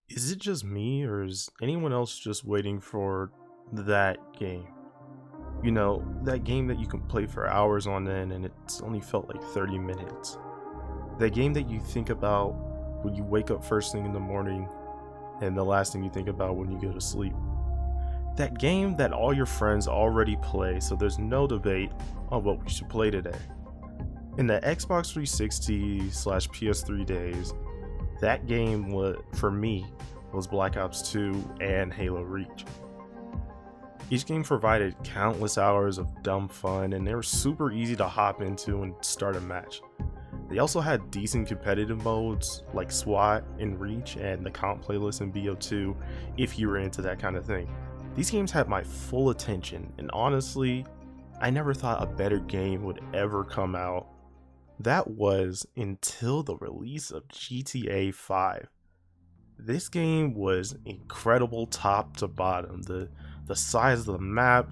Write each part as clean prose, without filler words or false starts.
Is it just me, or is anyone else just waiting for that game? You know, that game that you can play for hours on end and it's only felt like 30 minutes. That game that you think about when you wake up first thing in the morning and the last thing you think about when you go to sleep. That game that all your friends already play, so there's no debate on what we should play today. In the Xbox 360 slash PS3 days, that game was, for me, was Black Ops 2 and Halo Reach. Each game provided countless hours of dumb fun, and they were super easy to hop into and start a match. They also had decent competitive modes like SWAT in Reach and the comp playlist in BO2 if you were into that kind of thing. These games had my full attention, and honestly, I never thought a better game would ever come out. That was until the release of GTA 5. This game was incredible top to bottom. The size of the map,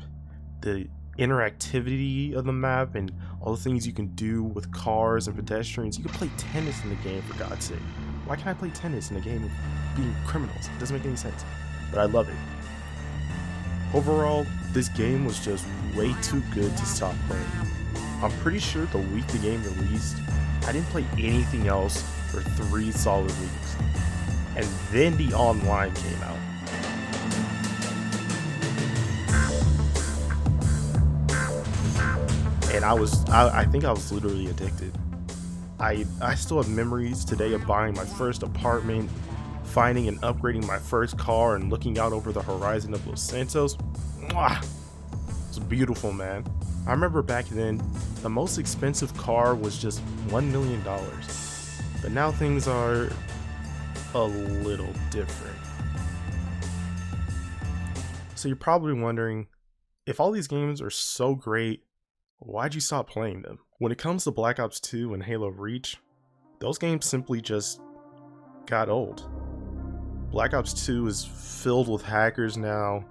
the interactivity of the map, and all the things you can do with cars and pedestrians. You can play tennis in the game, for God's sake. Why can't I play tennis in a game of being criminals? It doesn't make any sense, but I love it. Overall, this game was just way too good to stop playing. I'm pretty sure the week the game released, I didn't play anything else for 3 solid weeks. And then the online came out. And I think I was literally addicted. I still have memories today of buying my first apartment, finding and upgrading my first car, and looking out over the horizon of Los Santos. Mwah! It's beautiful, man. I remember back then, the most expensive car was just $1 million. But now things are a little different. So you're probably wondering, if all these games are so great, why'd you stop playing them? When it comes to Black Ops 2 and Halo Reach, those games simply just got old. Black Ops 2 is filled with hackers now,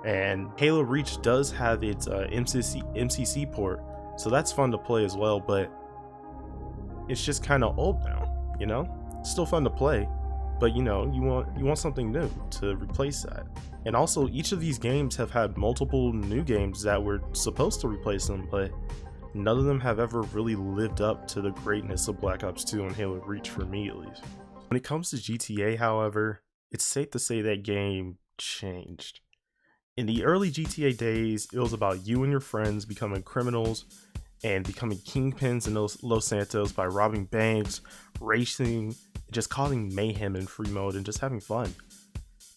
and Halo Reach does have its MCC port, so that's fun to play as well, but it's just kind of old now, you know? It's still fun to play, but you know, you want something new to replace that. And also, each of these games have had multiple new games that were supposed to replace them, but none of them have ever really lived up to the greatness of Black Ops 2 and Halo Reach, for me at least. When it comes to GTA, however, it's safe to say that game changed. In the early GTA days, it was about you and your friends becoming criminals and becoming kingpins in Los Santos by robbing banks, racing, just causing mayhem in free mode, and just having fun.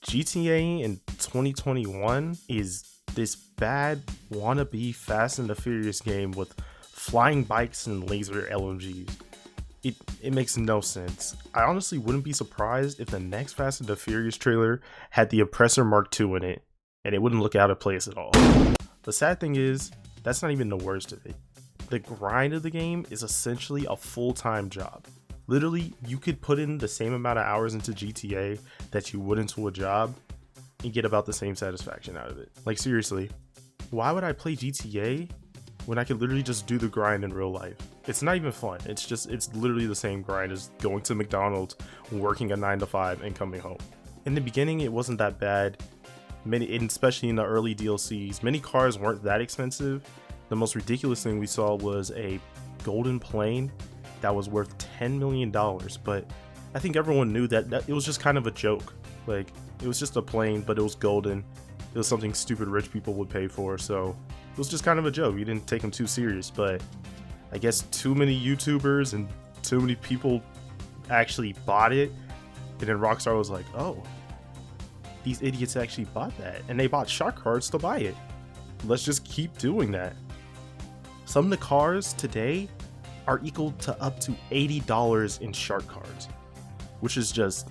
GTA in 2021 is this bad wannabe Fast and the Furious game with flying bikes and laser LMGs. It makes no sense. I honestly wouldn't be surprised if the next Fast and the Furious trailer had the Oppressor Mark II in it, and it wouldn't look out of place at all. The sad thing is, that's not even the worst of it. The grind of the game is essentially a full-time job. Literally, you could put in the same amount of hours into GTA that you would into a job and get about the same satisfaction out of it. Like, seriously, why would I play GTA when I could literally just do the grind in real life? It's not even fun. It's literally the same grind as going to McDonald's, working a 9 to 5, and coming home. In the beginning, it wasn't that bad. Especially in the early DLCs, many cars weren't that expensive. The most ridiculous thing we saw was a golden plane that was worth $10 million, but I think everyone knew that it was just kind of a joke. Like, it was just a plane, but it was golden. It was something stupid rich people would pay for, so it was just kind of a joke. You didn't take them too serious, but I guess too many YouTubers and too many people actually bought it, and then Rockstar was like, oh, these idiots actually bought that, and they bought shark cards to buy it. Let's just keep doing that. Some of the cars today are equal to up to $80 in shark cards, which is just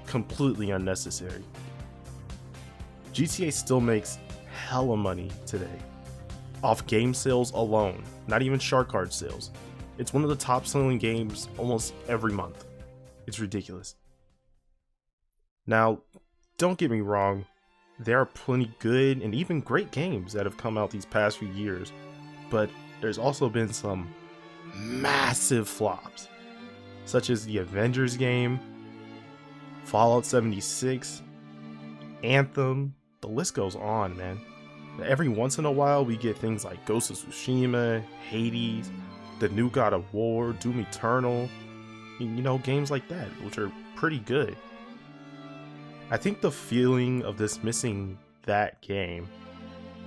completely unnecessary. GTA still makes hella money today, off game sales alone, not even shark card sales. It's one of the top selling games almost every month. It's ridiculous. Now, don't get me wrong, there are plenty good and even great games that have come out these past few years, but there's also been some massive flops, such as the Avengers game, Fallout 76, Anthem, the list goes on, man. Every once in a while we get things like Ghost of Tsushima, Hades, the new God of War, Doom Eternal, you know, games like that, which are pretty good. I think the feeling of this missing that game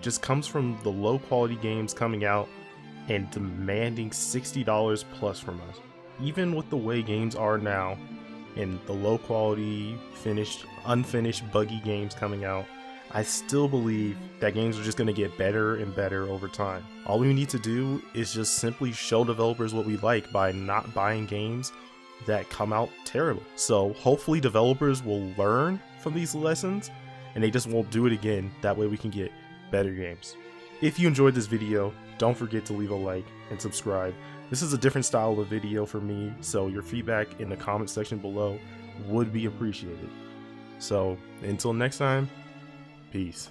just comes from the low quality games coming out and demanding $60 plus from us. Even with the way games are now and the low quality, unfinished, buggy games coming out, I still believe that games are just going to get better and better over time. All we need to do is just simply show developers what we like by not buying games that come out terrible. So hopefully developers will learn from these lessons and they just won't do it again. That way we can get better games. If you enjoyed this video, don't forget to leave a like and subscribe. This is a different style of video for me, so your feedback in the comment section below would be appreciated. So until next time, peace.